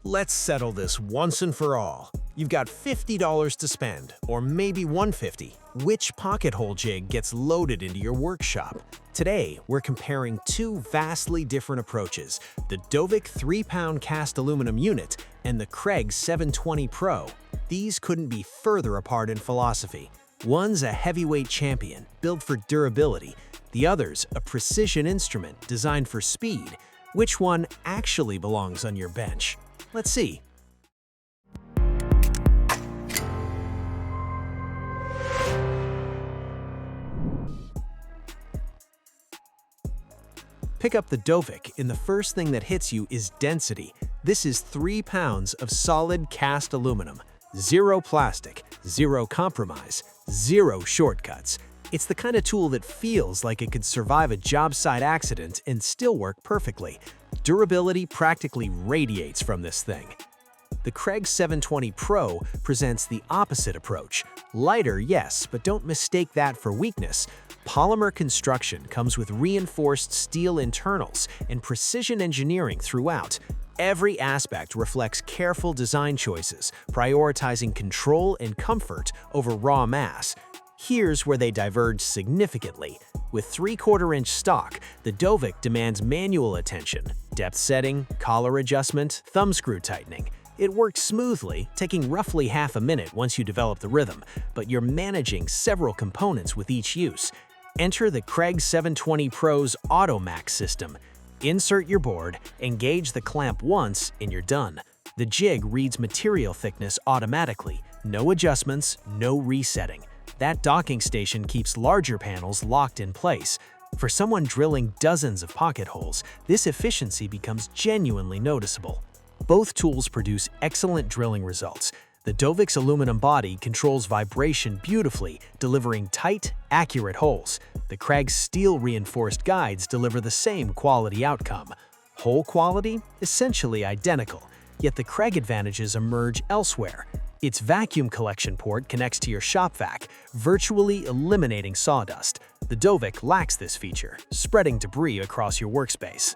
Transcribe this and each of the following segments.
Let's settle this once and for all. You've got $50 to spend, or maybe $150. Which pocket hole jig gets loaded into your workshop? Today, we're comparing two vastly different approaches, the Dovick 3-pound cast aluminum unit and the Kreg 720 Pro. These couldn't be further apart in philosophy. One's a heavyweight champion, built for durability. The other's a precision instrument designed for speed. Which one actually belongs on your bench? Let's see. Pick up the Dovick, and the first thing that hits you is density. This is 3 pounds of solid cast aluminum. Zero plastic, zero compromise, zero shortcuts. It's the kind of tool that feels like it could survive a job site accident and still work perfectly. Durability practically radiates from this thing. The Kreg 720 Pro presents the opposite approach. Lighter, yes, but don't mistake that for weakness. Polymer construction comes with reinforced steel internals and precision engineering throughout. Every aspect reflects careful design choices, prioritizing control and comfort over raw mass. Here's where they diverge significantly. With 3/4-inch stock, the Dovick demands manual attention, depth setting, collar adjustment, thumb screw tightening. It works smoothly, taking roughly half a minute once you develop the rhythm, but you're managing several components with each use. Enter the Kreg 720 Pro's AutoMax system. Insert your board, engage the clamp once, and you're done. The jig reads material thickness automatically, no adjustments, no resetting. That docking station keeps larger panels locked in place. For someone drilling dozens of pocket holes, this efficiency becomes genuinely noticeable. Both tools produce excellent drilling results. The Dovick's aluminum body controls vibration beautifully, delivering tight, accurate holes. The Kreg's steel-reinforced guides deliver the same quality outcome. Hole quality? Essentially identical, yet the Kreg advantages emerge elsewhere. Its vacuum collection port connects to your shop vac, virtually eliminating sawdust. The Dovick lacks this feature, spreading debris across your workspace.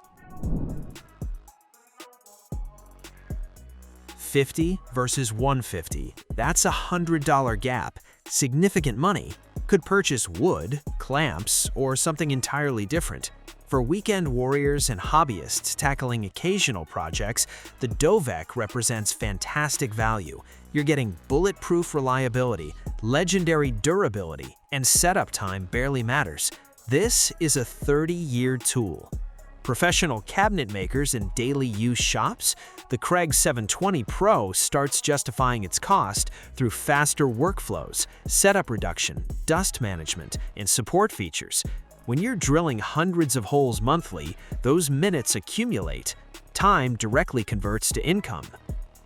$50 versus $150. That's a $100 gap. Significant money. Could purchase wood, clamps, or something entirely different. For weekend warriors and hobbyists tackling occasional projects, the Dovick represents fantastic value. You're getting bulletproof reliability, legendary durability, and setup time barely matters. This is a 30-year tool. Professional cabinet makers and daily use shops? The Kreg 720 Pro starts justifying its cost through faster workflows, setup reduction, dust management, and support features. When you're drilling hundreds of holes monthly, those minutes accumulate. Time directly converts to income.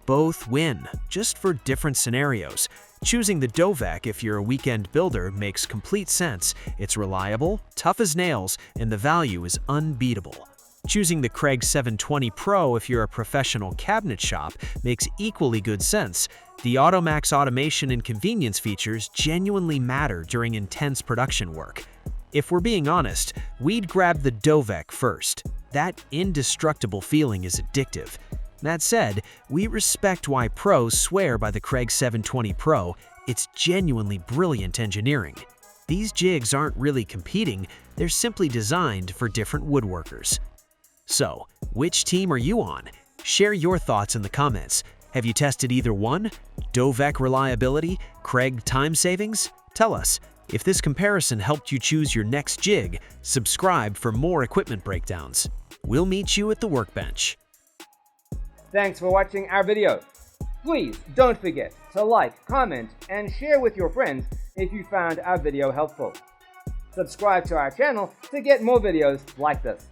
Both win, just for different scenarios. Choosing the Dovick if you're a weekend builder makes complete sense. It's reliable, tough as nails, and the value is unbeatable. Choosing the Kreg 720 Pro if you're a professional cabinet shop makes equally good sense. The AutoMax automation and convenience features genuinely matter during intense production work. If we're being honest, we'd grab the Dovick first. That indestructible feeling is addictive. That said, we respect why pros swear by the Kreg 720 Pro. It's genuinely brilliant engineering. These jigs aren't really competing, they're simply designed for different woodworkers. So, which team are you on? Share your thoughts in the comments. Have you tested either one? Dovick reliability? Kreg time savings? Tell us. If this comparison helped you choose your next jig, subscribe for more equipment breakdowns. We'll meet you at the workbench. Thanks for watching our video. Please don't forget to like, comment, and share with your friends if you found our video helpful. Subscribe to our channel to get more videos like this.